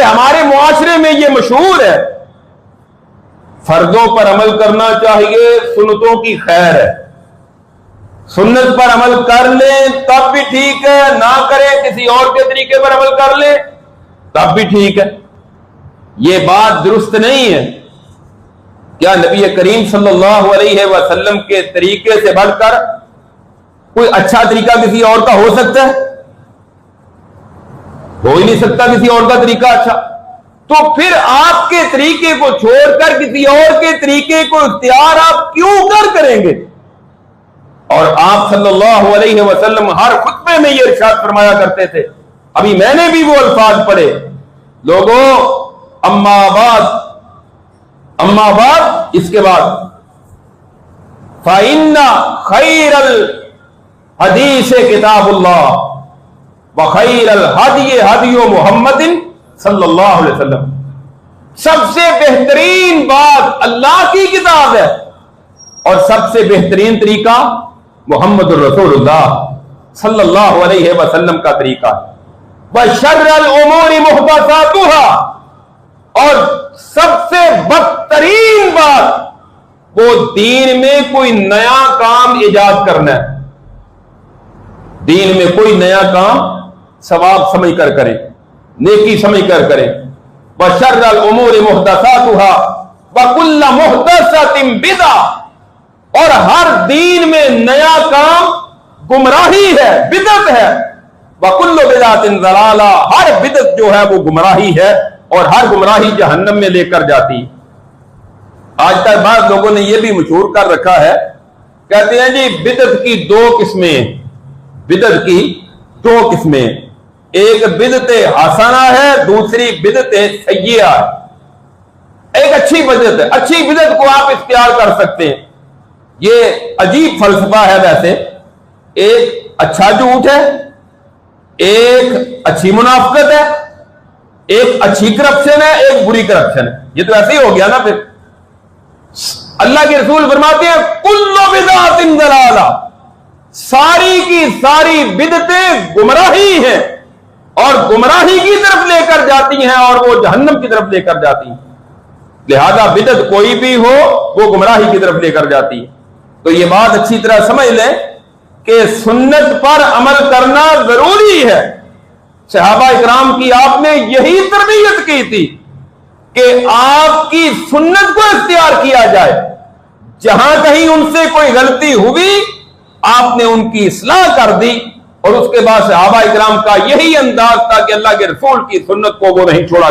हमारे मुआशरे में यह मशहूर है, फर्जों पर अमल करना चाहिए, सुन्नतों की खैर है। सुन्नत पर अमल कर लें तब भी ठीक है, ना करें किसी और के तरीके पर अमल कर लें तब भी ठीक है। यह बात दुरुस्त नहीं है। क्या नबी करीम सल्लल्लाहु अलैहि वसल्लम के तरीके से बढ़कर कोई अच्छा तरीका किसी और का हो सकता है? हो ही नहीं सकता किसी और का तरीका अच्छा। तो फिर आपके तरीके को छोड़कर किसी और के तरीके को इख्तियार आप क्यों करेंगे? और आप सल्लल्लाहु अलैहि वसल्लम हर खुतबे में ये इरशाद फरमाया करते थे, अभी मैंने भी वो अल्फाज पढ़े, लोगों अम्मा बाद इसके बाद फ़इन्ना खैरल हदीस किताबुल्लाह व खैरल हदी हदी मुहम्मदिन सल्लल्लाहु अलैहि वसल्लम। सबसे बेहतरीन बात अल्लाह की किताब है और सबसे बेहतरीन तरीका मुहम्मदुर रसूलुल्लाह सल्लल्लाहु अलैहि वसल्लम का तरीका है। व शर्रल उमूरि मुहदसातुहा, और सबसे बदतरीन बात वो दीन में कोई नया काम इजाद करना है। दीन में कोई नया काम सवाब समझ कर करे, नेकी समझ कर करे। व शर्रल उमूरि मुहदसातुहा व कुल्लु मुहदसतिन बिदअ, और हर दीन में नया काम गुमराही है, बिदअत है। व कुल्लु बिदअतिन ज़लाला, हर बिदअत जो है वो गुमराही है और हर गुमराही जहन्नम में लेकर जाती। आज तक बाद लोगों ने यह भी मशहूर कर रखा है, कहते हैं जी बिदअत की दो किस्में, बिदअत की दो किस्में, एक बिदअत हसना है, दूसरी बिदअत सय्यिआ है। एक अच्छी बिदअत है, अच्छी बिदअत को आप इख्तियार कर सकते हैं। ये अजीब फलसफा है वैसे, एक अच्छा झूठ है, एक अच्छी मुनाफिकत है, एक अच्छी करप्शन है, एक बुरी करप्शन है। ये तो ऐसे ही हो गया ना। फिर अल्लाह के रसूल फरमाते हैं कुल्लु बिदअतिन ज़लाला, सारी की सारी बिदअतें गुमराही हैं और गुमराही की तरफ लेकर जाती हैं और वो जहन्नम की तरफ लेकर जाती हैं। लिहाजा बिदअत कोई भी हो वो गुमराही की तरफ लेकर जाती है। तो ये बात अच्छी तरह समझ लें कि सुन्नत पर अमल करना जरूरी है। सहाबा इकराम की आपने यही तरबियत की थी कि आपकी सुन्नत को इख्तियार किया जाए। जहां कहीं उनसे कोई गलती हुई आपने उनकी इस्लाह कर दी, और उसके बाद सहाबा इकराम का यही अंदाज था कि अल्लाह के रसूल की सुन्नत को वो नहीं छोड़ा।